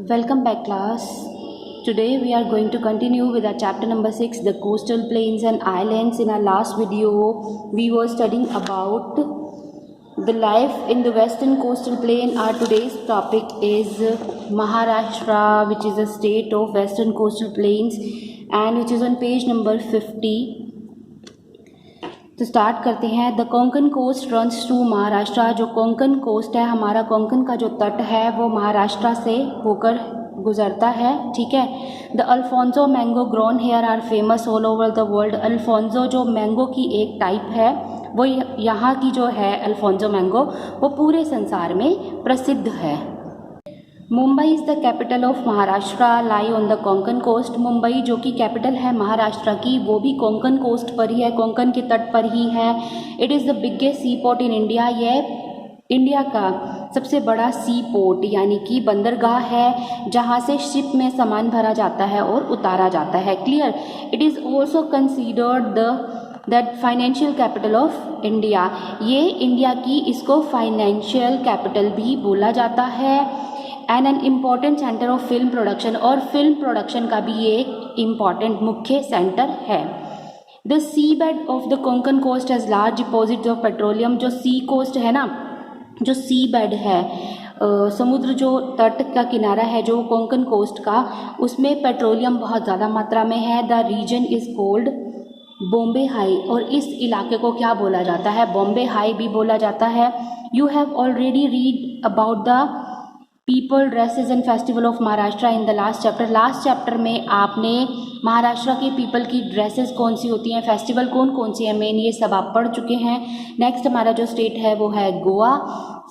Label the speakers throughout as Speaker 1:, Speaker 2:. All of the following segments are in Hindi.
Speaker 1: Welcome back, class. Today we are going to continue with our chapter number 6, the coastal plains and islands. In our last video, we were studying about the life in the western coastal plain. Our today's topic is Maharashtra, which is a state of western coastal plains and which is on page number 50. तो स्टार्ट करते हैं. The Konkan coast runs to Maharashtra. जो कोंकण कोस्ट है, हमारा कोंकण का जो तट है वो महाराष्ट्र से होकर गुजरता है. ठीक है. The Alphonso mango grown here are famous all over the world. Alphonso जो मैंगो की एक टाइप है, वो यहाँ की जो है अल्फोंसो मैंगो, वो पूरे संसार में प्रसिद्ध है. Mumbai is the capital of Maharashtra, lie on the Konkan coast. Mumbai जो कि कैपिटल है महाराष्ट्र की, वो भी कोंकण कोस्ट पर ही है, कोंकण के तट पर ही है. It is the biggest sea port in India. यह इंडिया का सबसे बड़ा सी पोर्ट यानी कि बंदरगाह है, जहाँ से शिप में सामान भरा जाता है और उतारा जाता है. Clear. It is also considered that financial capital of India. ये इंडिया की इसको फाइनेंशियल कैपिटल भी बोला जाता है. And an important centre of film production, और फिल्म प्रोडक्शन का भी ये एक इम्पॉर्टेंट मुख्य सेंटर है. The sea bed of the Konkan coast has large deposits of petroleum. जो सी कोस्ट है ना, जो सी बेड है, समुद्र जो तट का किनारा है जो कोंकण कोस्ट का, उसमें पेट्रोलियम बहुत ज़्यादा मात्रा में है. The region is called Bombay High, और इस इलाके को क्या बोला जाता है? बॉम्बे हाई भी बोला जाता है. You have already read about the people dresses and festival of Maharashtra in the last chapter. Last chapter में आपने महाराष्ट्र के पीपल की ड्रेसेस कौन सी होती हैं, फेस्टिवल कौन कौन सी है मेन, ये सब आप पढ़ चुके हैं. नेक्स्ट हमारा जो स्टेट है वो है Goa.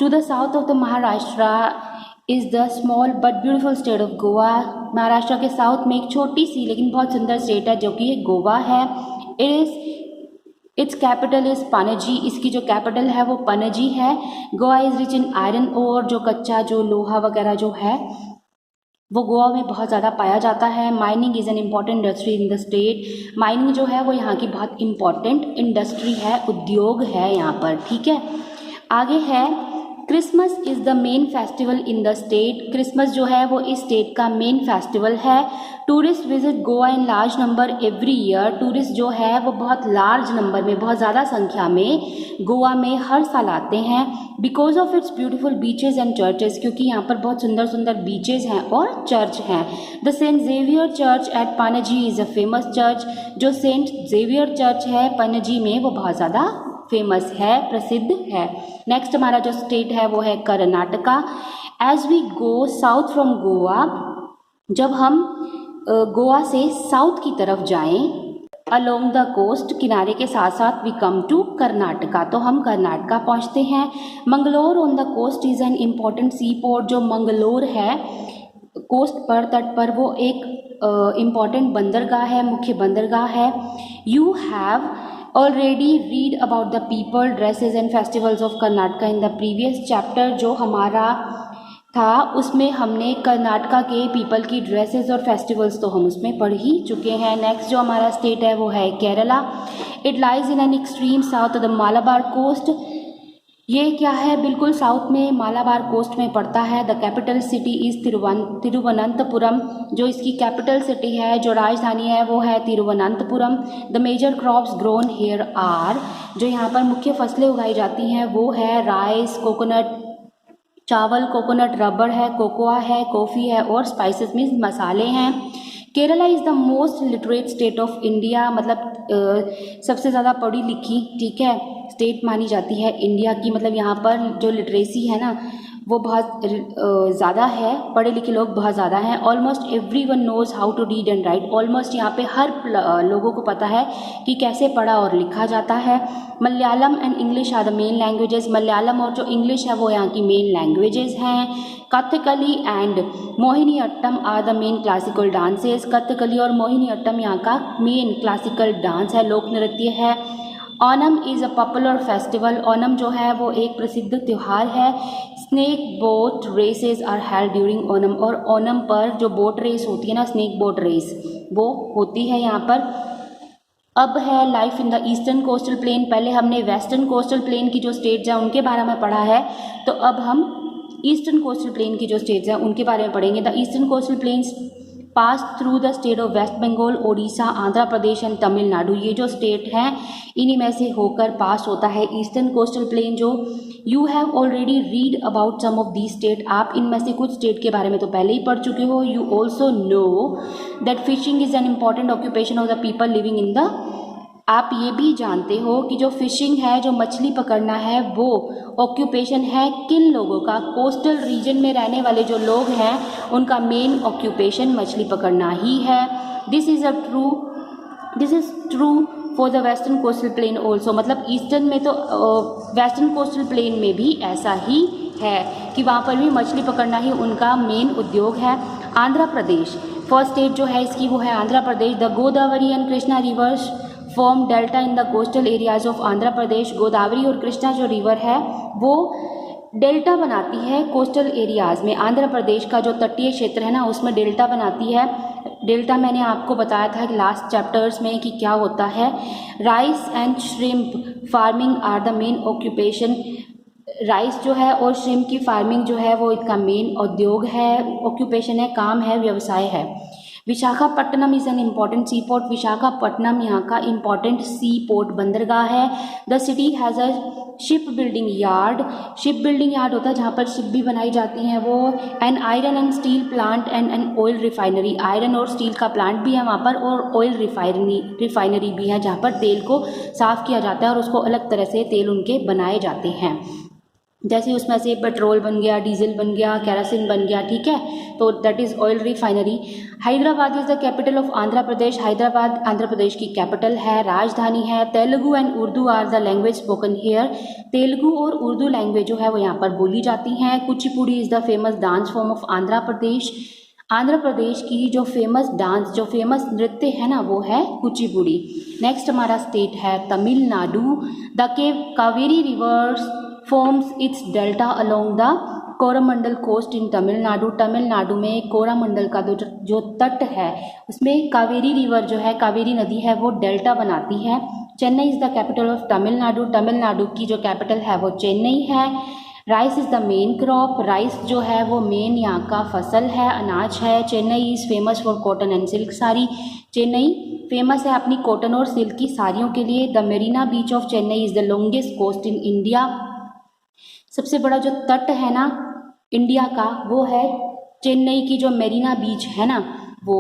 Speaker 1: To the south of the Maharashtra is the small but beautiful state of Goa. Maharashtra के साउथ में एक छोटी सी लेकिन बहुत सुंदर स्टेट है जो कि गोवा है. Its capital is Panaji. इसकी जो कैपिटल है वो पणजी है. Goa is rich in iron ore. जो कच्चा जो लोहा वगैरह जो है वो गोवा में बहुत ज़्यादा पाया जाता है. Mining is an important industry in the state. Mining जो है वो यहाँ की बहुत इम्पॉर्टेंट इंडस्ट्री है, उद्योग है यहाँ पर. ठीक है. आगे है Christmas is the main festival in the state. Christmas जो है वो इस स्टेट का मेन फेस्टिवल है. Tourist visit Goa in large number every year. Tourist जो है वो बहुत लार्ज नंबर में, बहुत ज़्यादा संख्या में गोवा में हर साल आते हैं. Because of its beautiful beaches and churches, क्योंकि यहाँ पर बहुत सुंदर सुंदर बीचेज हैं और चर्च हैं. The Saint Xavier church at Panaji is a famous church. जो सेंट जेवियर चर्च है पणजी में वो बहुत ज़्यादा फेमस है, प्रसिद्ध है. नेक्स्ट हमारा जो स्टेट है वो है Karnataka. As we go south from Goa, जब हम गोवा से साउथ की तरफ जाएं अलोंग द कोस्ट, किनारे के साथ साथ वी कम टू कर्नाटका, तो हम कर्नाटका पहुंचते हैं. Mangalore on the coast is an important sea port. जो मंगलोर है कोस्ट पर, तट पर, वो एक इम्पॉर्टेंट बंदरगाह है, मुख्य बंदरगाह है. You have already read about the people dresses and festivals of Karnataka in the previous chapter. जो हमारा था उसमें हमने कर्नाटका के पीपल की ड्रेसेस और फेस्टिवल्स तो हम उसमें पढ़ ही चुके हैं. नेक्स्ट जो हमारा स्टेट है वो है Kerala. It lies in an extreme south of the Malabar coast. ये क्या है? बिल्कुल साउथ में मालाबार कोस्ट में पड़ता है. The capital city is Thiruvananthapuram. जो इसकी कैपिटल सिटी है, जो राजधानी है वो है Thiruvananthapuram. The major crops grown here are. जो यहाँ पर मुख्य फसलें उगाई जाती हैं वो है राइस, कोकोनट, चावल, कोकोनट, रबर है, कोकोआ है, कॉफ़ी है और स्पाइसेस मीन्स मसाले हैं. Kerala is the most literate state of India. मतलब सबसे ज़्यादा पढ़ी लिखी, ठीक है, स्टेट मानी जाती है इंडिया की. मतलब यहाँ पर जो लिटरेसी है ना वो बहुत ज़्यादा है, पढ़े लिखे लोग बहुत ज़्यादा हैं. Almost everyone knows how to read and write. Almost यहाँ पे हर लोगों को पता है कि कैसे पढ़ा और लिखा जाता है. Malayalam and English are the main languages. Malayalam और जो इंग्लिश है वो यहाँ की मेन लैंग्वेजेस हैं. Kathakali and Mohiniyattam are the main classical dances. Kathakali और मोहिनीअट्टम यहाँ का मेन क्लासिकल डांस है, लोक नृत्य है. Onam is a popular festival. Onam जो है वो एक प्रसिद्ध त्यौहार है. Snake boat races are held during Onam. और ओनम पर जो बोट रेस होती है ना, स्नेक बोट रेस, वो होती है यहाँ पर. अब है life in the eastern coastal plane. पहले हमने वेस्टर्न कोस्टल प्लेन की जो स्टेट्स हैं उनके बारे में पढ़ा है, तो अब हम ईस्टर्न कोस्टल प्लेन की जो स्टेट्स हैं उनके बारे में पढ़ेंगे। The eastern coastal plains pass through the state of West Bengal, Odisha, Andhra Pradesh and Tamil Nadu. ये जो स्टेट हैं इन्हीं में से होकर पास होता है ईस्टर्न कोस्टल प्लेन। जो you have already read about some of the state, आप इनमें से कुछ स्टेट के बारे में तो पहले ही पढ़ चुके हो। You also know that fishing is an important occupation of the people living in the, आप ये भी जानते हो कि जो फिशिंग है, जो मछली पकड़ना है, वो ऑक्यूपेशन है किन लोगों का, कोस्टल रीजन में रहने वाले जो लोग हैं उनका मेन ऑक्यूपेशन मछली पकड़ना ही है। This is true for the western coastal plain also, मतलब ईस्टर्न में तो वेस्टर्न कोस्टल प्लेन में भी ऐसा ही है कि वहाँ पर भी मछली पकड़ना ही उनका मेन उद्योग है। आंध्र प्रदेश फर्स्ट स्टेट जो है इसकी वो है Andhra Pradesh. The Godavari and Krishna rivers form delta in the coastal areas of Andhra Pradesh. Godavari और कृष्णा जो रिवर है वो डेल्टा बनाती है कोस्टल एरियाज में। आंध्र प्रदेश का जो तटीय क्षेत्र है ना उसमें डेल्टा बनाती है। डेल्टा मैंने आपको बताया था लास्ट चैप्टर्स में कि क्या होता है। Rice and shrimp farming are the main occupation. Rice जो है और श्रिम्प की फार्मिंग जो है वो इसका मेन उद्योग है, ऑक्यूपेशन है, काम है, व्यवसाय है। Visakhapatnam is an important sea port. Visakhapatnam यहाँ का इम्पॉर्टेंट सी पोर्ट बंदरगाह है। The city has a ship building yard. Ship building yard होता है जहाँ पर शिप भी बनाई जाती हैं वो। An iron and steel plant and an oil refinery. Iron और स्टील का प्लांट भी है वहाँ पर और ऑयल रिफाइनरी भी है जहाँ पर तेल को साफ़ किया जाता है और उसको अलग तरह से तेल उनके बनाए जाते हैं। जैसे उसमें से पेट्रोल बन गया, डीजल बन गया, केरोसिन बन गया, ठीक है, तो that is oil refinery. Hyderabad is the capital of Andhra Pradesh. Hyderabad Andhra Pradesh की कैपिटल है, राजधानी है। Telugu and Urdu are the language spoken here. Telugu और उर्दू लैंग्वेज जो है वो यहाँ पर बोली जाती हैं। Kuchipudi is the famous dance form of Andhra Pradesh. Andhra Pradesh की जो फेमस डांस, जो फेमस नृत्य है ना वो है कुचिपुड़ी। नेक्स्ट हमारा स्टेट है Tamil Nadu. The Kaveri rivers forms its delta along the Coromandel coast in Tamil Nadu. Tamil Nadu में कोरामंडल का जो तट है उसमें कावेरी रिवर जो है, कावेरी नदी है, वो डेल्टा बनाती है। Chennai is the capital of Tamil Nadu. Tamil Nadu की जो कैपिटल है वो चेन्नई है। Rice is the main crop. Rice जो है वो मेन यहाँ का फसल है, अनाज है। Chennai is famous for cotton and silk sari. Chennai famous है अपनी कॉटन और सिल्क की साड़ियों के लिए। The Marina beach of Chennai is the longest coast in India. सबसे बड़ा जो तट है ना इंडिया का वो है चेन्नई की जो मेरीना बीच है ना वो।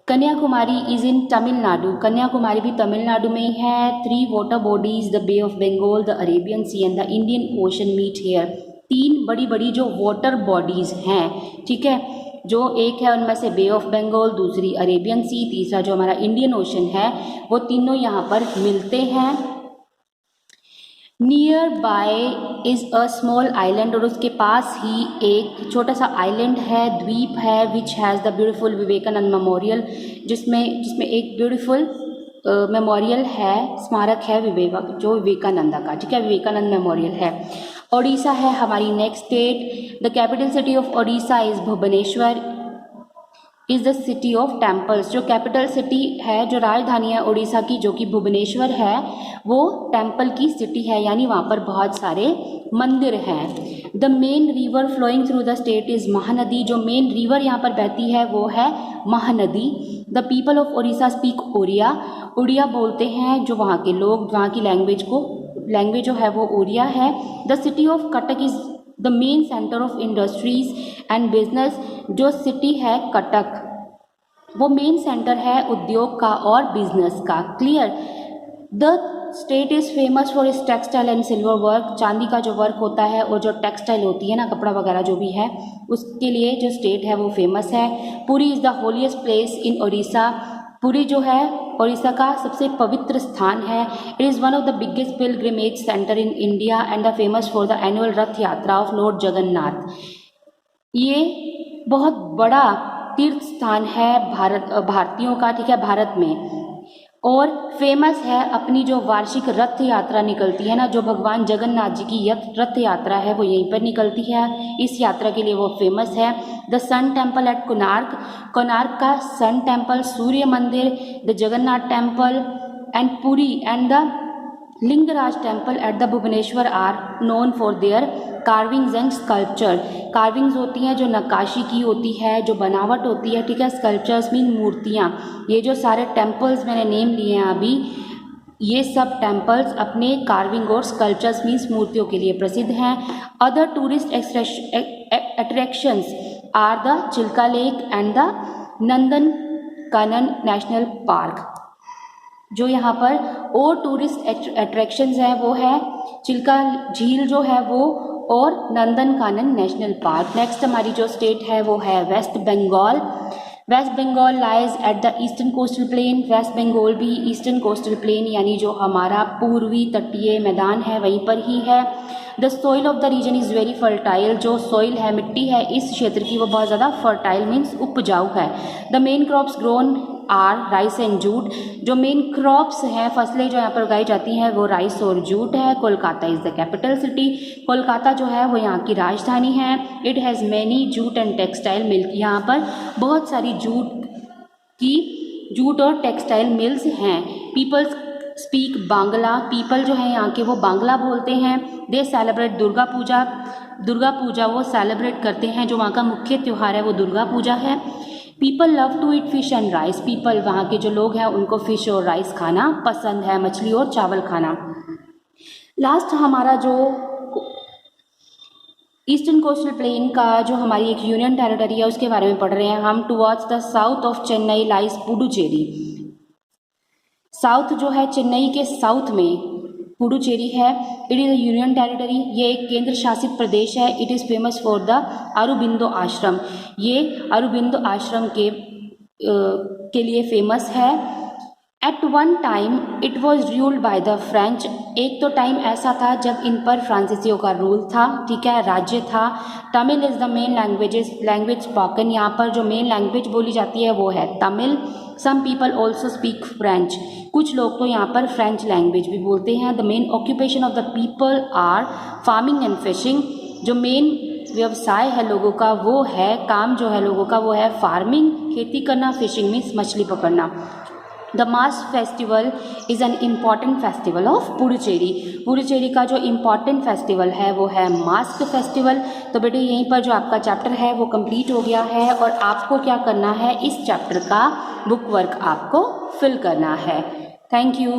Speaker 1: Kanyakumari is in Tamil Nadu. कन्याकुमारी भी तमिलनाडु में ही है। 3 water bodies, the bay of Bengal, the Arabian sea and the Indian ocean meet here. 3 बड़ी बड़ी जो वाटर बॉडीज़ हैं, ठीक है, जो एक है उनमें से बे ऑफ बंगाल, दूसरी अरेबियन सी, तीसरा जो हमारा इंडियन ओशन है, वो तीनों यहाँ पर मिलते हैं। Near by is a small island, और उसके पास ही एक छोटा सा आइलैंड है, द्वीप है, which has the beautiful Vivekananda memorial, जिसमें एक ब्यूटीफुल मेमोरियल है, स्मारक है जो विवेकानंदा का, ठीक है, विवेकानंद मेमोरियल है। ओडिशा है हमारी next state. The capital city of Odisha is Bhubaneswar is the city of temples. जो कैपिटल सिटी है, जो राजधानी है उड़ीसा की, जो कि भुवनेश्वर है, वो टेम्पल की सिटी है, यानी वहाँ पर बहुत सारे मंदिर हैं। The main river flowing through the state is Mahanadi. जो मेन रिवर यहाँ पर बहती है वो है Mahanadi. The people of Orissa speak Odia. Oriya बोलते हैं जो वहाँ के लोग, वहाँ की लैंग्वेज जो है वो ओडिया है। The city of Cuttack is the main centre of industries and business. जो सिटी है कटक वो मेन सेंटर है उद्योग का और बिजनेस का। Clear. The state is famous for इस टेक्सटाइल एंड सिल्वर वर्क। चांदी का जो वर्क होता है और जो टेक्सटाइल होती है ना, कपड़ा वगैरह जो भी है, उसके लिए जो स्टेट है वो फेमस है। Puri is the holiest place in Odisha. Puri जो है ओडिशा का सबसे पवित्र स्थान है। It is one of the biggest pilgrimage centre in India and the famous for the annual रथ यात्रा ऑफ लॉर्ड जगन्नाथ। ये बहुत बड़ा तीर्थ स्थान है भारतीयों का, ठीक है, भारत में, और फेमस है अपनी जो वार्षिक रथ यात्रा निकलती है ना, जो भगवान जगन्नाथ जी की रथ यात्रा है वो यहीं पर निकलती है। इस यात्रा के लिए वो फेमस है। The sun temple at Konark. Konark का सन टेम्पल, सूर्य मंदिर, the Jagannath temple and Puri and the Lingaraj temple at the Bhubaneswar are known for their carvings and sculpture. Carvings होती हैं जो नक्काशी की होती है, जो बनावट होती है, ठीक है। स्कल्पचर्स मीन मूर्तियाँ। ये जो सारे टेम्पल्स मैंने नेम लिए हैं अभी, ये सब टेम्पल्स अपने कार्विंग और स्कल्पचर्स मीन्स मूर्तियों के लिए प्रसिद्ध हैं। Other tourist attractions are the Chilka lake and the Nandan Kanan national park. जो यहाँ पर और टूरिस्ट अट्रैक्शंस हैं वो है चिल्का झील जो है वो और Nandan Kanan national park. Next हमारी जो स्टेट है वो है West Bengal. West Bengal lies at the eastern coastal plain. West Bengal भी ईस्टर्न कोस्टल प्लेन यानी जो हमारा पूर्वी तटीय मैदान है वहीं पर ही है। The soil of the region is very fertile. जो सॉइल है, मिट्टी है इस क्षेत्र की, वो बहुत ज़्यादा फर्टाइल मीन्स उपजाऊ है। The main crops grown are rice and jute. जो मेन क्रॉप्स हैं, फसलें जो यहाँ पर उगाई जाती हैं वो राइस और जूट है। Kolkata is the capital city. Kolkata जो है वो यहाँ की राजधानी है। It has many jute and textile mill. यहाँ पर बहुत सारी जूट और टेक्सटाइल मिल्स हैं। Peoples speak Bangla. पीपल जो है यहाँ के वो बांग्ला बोलते हैं। They celebrate Durga Puja. दुर्गा पूजा वो सेलिब्रेट करते हैं। जो वहाँ का मुख्य त्यौहार है वो दुर्गा पूजा है। People love to eat fish and rice. People वहाँ के जो लोग हैं उनको फिश और राइस खाना पसंद है, मछली और चावल खाना। लास्ट हमारा जो ईस्टर्न कोस्टल प्लेन का जो हमारी एक यूनियन टेरिटरी है उसके बारे में पढ़ रहे हैं हम। Towards the south of Chennai lies Puducherry. South जो है चेन्नई के साउथ में पुडुचेरी है। It is a union territory. ये एक केंद्र शासित प्रदेश है। It is famous for the Aurobindo ashram. ये अरुबिंदो आश्रम के लिए फेमस है। At one time it was ruled by the French. एक तो टाइम ऐसा था जब इन पर फ्रांसीसियों का रूल था, ठीक है, राज्य था। Tamil is the main language spoken. यहाँ पर जो मेन लैंग्वेज बोली जाती है वो है Tamil. Some people also speak French. कुछ लोग तो यहाँ पर फ्रेंच लैंग्वेज भी बोलते हैं। The main occupation of the people are farming and fishing. जो मेन व्यवसाय है लोगों का वो है, काम जो है लोगों का वो है फार्मिंग, खेती करना, फिशिंग मीन्स मछली पकड़ना। The mask festival is an important festival of Puducherry. Puducherry का जो इम्पॉर्टेंट फेस्टिवल है वो है मास्क फेस्टिवल। तो बेटे यहीं पर जो आपका चैप्टर है वो कंप्लीट हो गया है और आपको क्या करना है, इस चैप्टर का बुक वर्क आपको फिल करना है। Thank you.